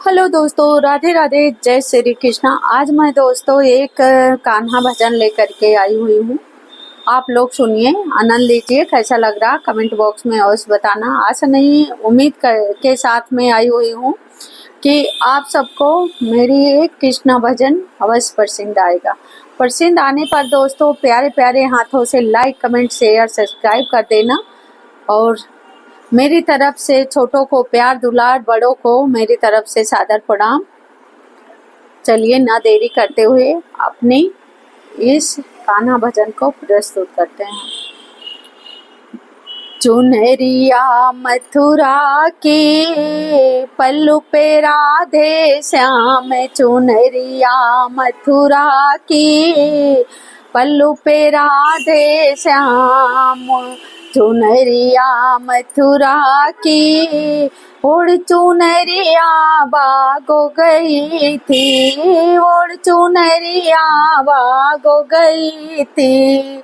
Hello दोस्तों, राधे राधे, जय श्री कृष्णा। आज मैं दोस्तों एक कान्हा भजन लेकर के आई हुई हूँ। आप लोग सुनिए, आनंद लीजिए। कैसा लग रहा कमेंट बॉक्स में अवश्य बताना। आशा नहीं, उम्मीद के साथ में आई हुई हूँ कि आप सबको मेरी एक कृष्णा भजन अवश्य पसंद आएगा। पसंद आने पर दोस्तों प्यारे प्यारे हाथों से लाइक, कमेंट, शेयर, सब्सक्राइब कर देना। और मेरी तरफ से छोटों को प्यार दुलार, बड़ों को मेरी तरफ से सादर प्रणाम। चलिए ना देरी करते हुए अपनी इस कान्हा भजन को प्रस्तुत करते हैं। चुनरिया मथुरा की पल्लू पे राधे श्याम, चुनरिया मथुरा की पल्लू पे राधे श्याम, चुनरिया मथुरा की ओढ़ चुनरिया भागो गई थी, ओढ़ चुनरिया भागो गई थी,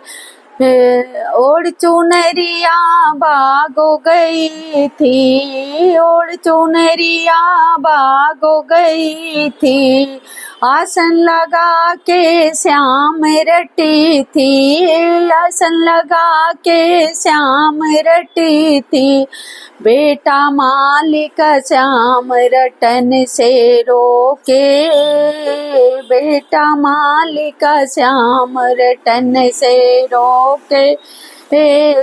ओढ़ चुनरिया भागो गई थी, ओढ़ चुनरिया भागो गई थी। आसन लगा के श्याम रटी थी, आसन लगा के श्याम रटी थी, बेटा मालिक श्याम रटन से रोके, बेटा मालिक श्याम रटन से रोके।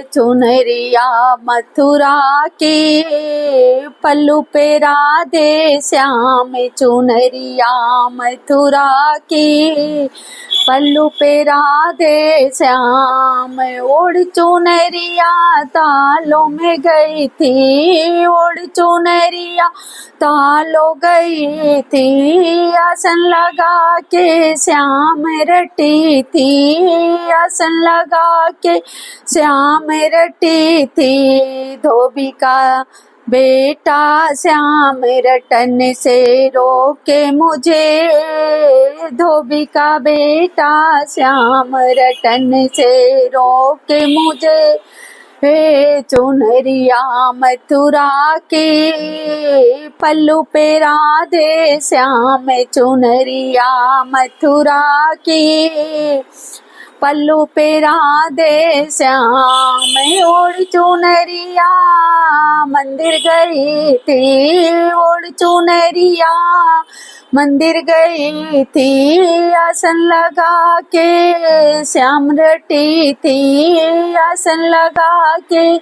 चुनरिया मथुरा की पल्लू पे राधे श्याम, चुनरिया मथुरा की पल्लू पे राधे श्याम, ओढ़ चुनरिया तालों में गई थी, ओढ़ चुनरिया तालों गई थी, आसन लगा के श्याम रटी थी, आसन लगा के श्याम रटी थी, धोबी का बेटा श्याम रटन से रोके मुझे, धोबी का बेटा श्याम रटन से रोके मुझे। चुनरिया मथुरा के पल्लू पे राधे श्याम, चुनरिया मथुरा की पल्लू पे राधे श्याम, ओढ़ चुनरिया मंदिर गई थी, ओढ़ चुनरिया मंदिर गई थी, आसन लगा के श्याम रटी थी, आसन लगा के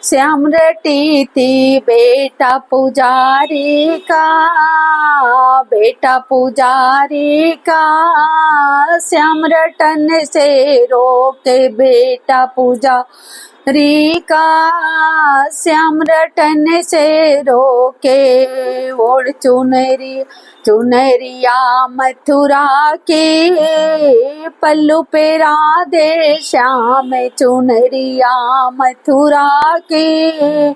श्याम रटी थी, बेटा पुजारी का, बेटा पुजारी का श्याम रटन से रोके, बेटा पुजारी का श्याम रटन से रोके। ओढ़ चुनरी चुनरिया मथुरा के पल्लू पे राधे श्याम, चुनरिया मथुरा के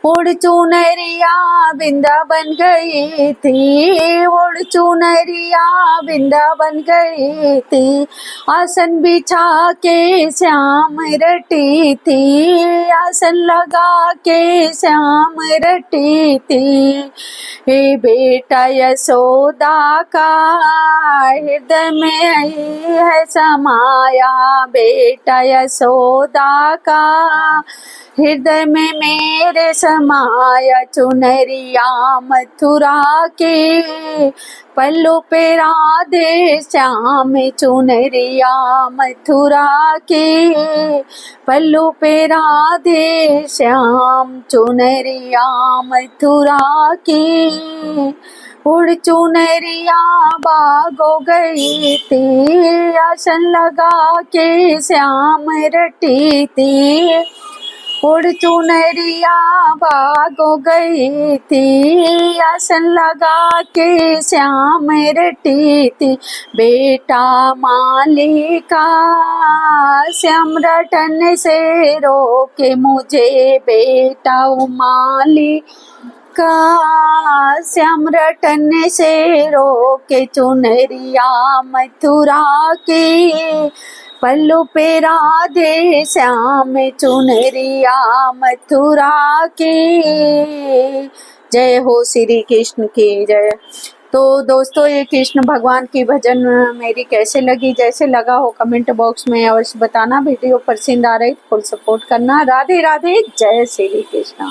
ओढ़ चुनरिया वृंदावन गई थी, ओढ़ चुनरिया वृंदावन गई थी, आसन बिछा के श्याम रटी थी, आसन लगा के श्याम रटी थी, हे बेटा यशोदा का हृदय में आई है समाया, बेटा यशोदा का हृदय में मेरे समाया, चुनरिया मथुरा के पल्लू पे राधे श्याम, चुनरिया मथुरा के पल्लू पे राधे श्याम, चुनरिया मथुरा की उड़ चुनरिया भागो गई थी, आसन लगा के श्याम रटी थी, उड़ चुनरिया भागो गई थी, आसन लगा के श्याम रटी थी, बेटा मालिका श्याम रटन से रोके मुझे, बेटा मालिका श्याम रटन से रोके, चुनरिया मथुरा की पल्लू पे राधे श्याम, चुनरिया मथुरा की जय हो श्री कृष्ण की जय। तो दोस्तों, ये कृष्ण भगवान की भजन मेरी कैसे लगी, जैसे लगा हो कमेंट बॉक्स में अवश्य बताना। वीडियो पसंद आ रही तो फुल सपोर्ट करना। राधे राधे, जय श्री कृष्ण।